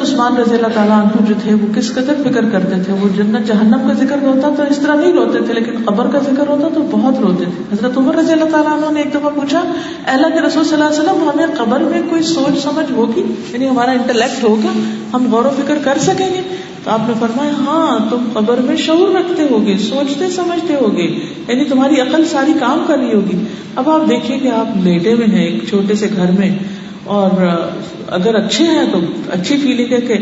حضرت عثمان رضی اللہ تعالیٰ عنہ جو تھے وہ کس قدر فکر کرتے تھے. وہ جنت جہنم کا ذکر ہوتا تو اس طرح نہیں روتے تھے, لیکن قبر کا ذکر ہوتا تو بہت روتے تھے. حضرت عمر رضی اللہ تعالیٰ عنہ نے ایک دفعہ پوچھا, اے اللہ کے رسول صلی اللہ علیہ وسلم, ہمیں قبر میں کوئی سوچ سمجھ ہوگی, یعنی ہمارا انٹلیکٹ ہوگا, ہم غور و فکر کر سکیں گے؟ تو آپ نے فرمایا ہاں, تم قبر میں شعور رکھتے ہوگے, سوچتے سمجھتے ہوگے, یعنی تمہاری عقل ساری کام کر رہی ہوگی. اب آپ دیکھیے کہ آپ لیٹے ہوئے ہیں ایک چھوٹے سے گھر میں, اور اگر اچھے ہیں تو اچھی فیلنگ ہے کہ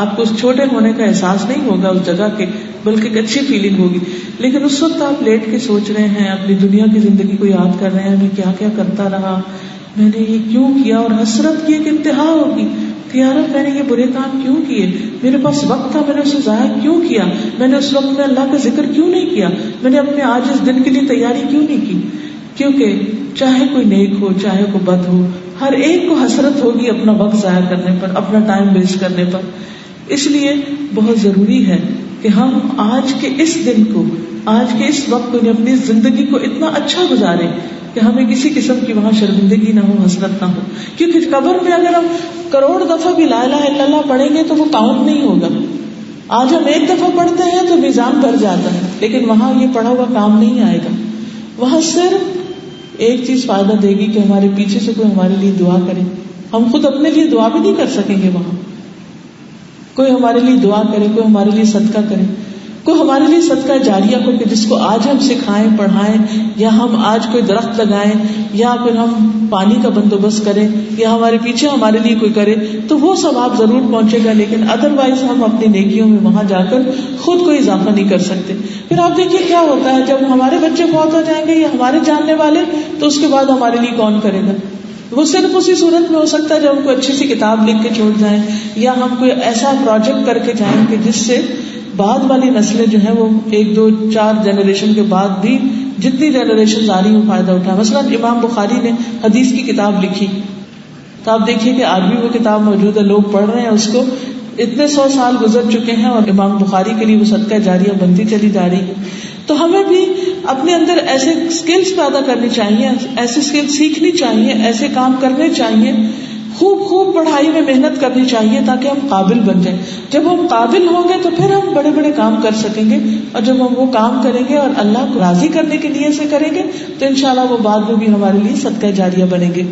آپ کو اس چھوٹے ہونے کا احساس نہیں ہوگا اس جگہ کے, بلکہ ایک اچھی فیلنگ ہوگی. لیکن اس وقت آپ لیٹ کے سوچ رہے ہیں, اپنی دنیا کی زندگی کو یاد کر رہے ہیں, میں کیا کیا کرتا رہا, میں نے یہ کیوں کیا, اور حسرت کی ایک انتہا ہوگی کہ یار میں نے یہ برے کام کیوں کیے, میرے پاس وقت تھا, میں نے اسے ضائع کیوں کیا, میں نے اس وقت میں اللہ کا ذکر کیوں نہیں کیا, میں نے اپنے آج اس دن کے لیے تیاری کیوں نہیں کی. کیونکہ چاہے کوئی نیک ہو چاہے کوئی بد ہو, ہر ایک کو حسرت ہوگی اپنا وقت ضائع کرنے پر, اپنا ٹائم ویسٹ کرنے پر. اس لیے بہت ضروری ہے کہ ہم آج کے اس دن کو, آج کے اس وقت کو, اپنی زندگی کو اتنا اچھا گزاریں کہ ہمیں کسی قسم کی وہاں شرمندگی نہ ہو, حسرت نہ ہو. کیونکہ قبر میں اگر ہم کروڑ دفعہ بھی لا الہ الا اللہ پڑھیں گے تو وہ کاؤنٹ نہیں ہوگا. آج ہم ایک دفعہ پڑھتے ہیں تو میزان بھر جاتا ہے, لیکن وہاں یہ پڑھا ہوا کام نہیں آئے گا. وہاں صرف ایک چیز فائدہ دے گی کہ ہمارے پیچھے سے کوئی ہمارے لیے دعا کرے. ہم خود اپنے لیے دعا بھی نہیں کر سکیں گے, وہاں کوئی ہمارے لیے دعا کرے, کوئی ہمارے لیے صدقہ کرے, کوئی ہمارے لیے صدقہ جاریہ کو کہ جس کو آج ہم سکھائیں پڑھائیں, یا ہم آج کوئی درخت لگائیں, یا پھر ہم پانی کا بندوبست کریں, یا ہمارے پیچھے ہمارے لیے کوئی کرے, تو وہ ثواب ضرور پہنچے گا. لیکن ادروائز ہم اپنی نیکیوں میں وہاں جا کر خود کوئی اضافہ نہیں کر سکتے. پھر آپ دیکھیے کیا ہوتا ہے جب ہمارے بچے فوت ہو جائیں گے یا ہمارے جاننے والے, تو اس کے بعد ہمارے لیے کون کرے گا؟ وہ صرف اسی صورت میں ہو سکتا ہے جب ہم کوئی اچھی سی کتاب لکھ کے چھوڑ جائیں, یا ہم کوئی ایسا پروجیکٹ کر کے جائیں کہ جس سے بعد والی نسلیں جو ہیں وہ 1 2 4 جنریشن کے بعد بھی جتنی جنریشن آ رہی ہیں وہ فائدہ اٹھائے. مثلا امام بخاری نے حدیث کی کتاب لکھی, تو آپ دیکھیے کہ آج بھی وہ کتاب موجود ہے, لوگ پڑھ رہے ہیں اس کو, اتنے 100 سال گزر چکے ہیں, اور امام بخاری کے لیے وہ صدقہ جاریہ بنتی چلی جا رہی ہے. تو ہمیں بھی اپنے اندر ایسے اسکلز پیدا کرنی چاہیے, ایسے اسکلز سیکھنی چاہیے, ایسے کام کرنے چاہیے, خوب پڑھائی میں محنت کرنی چاہیے تاکہ ہم قابل بن جائیں. جب ہم قابل ہوں گے تو پھر ہم بڑے بڑے کام کر سکیں گے, اور جب ہم وہ کام کریں گے اور اللہ کو راضی کرنے کے لیے سے کریں گے تو انشاءاللہ وہ بعد میں بھی ہمارے لیے صدقہ جاریہ بنیں گے.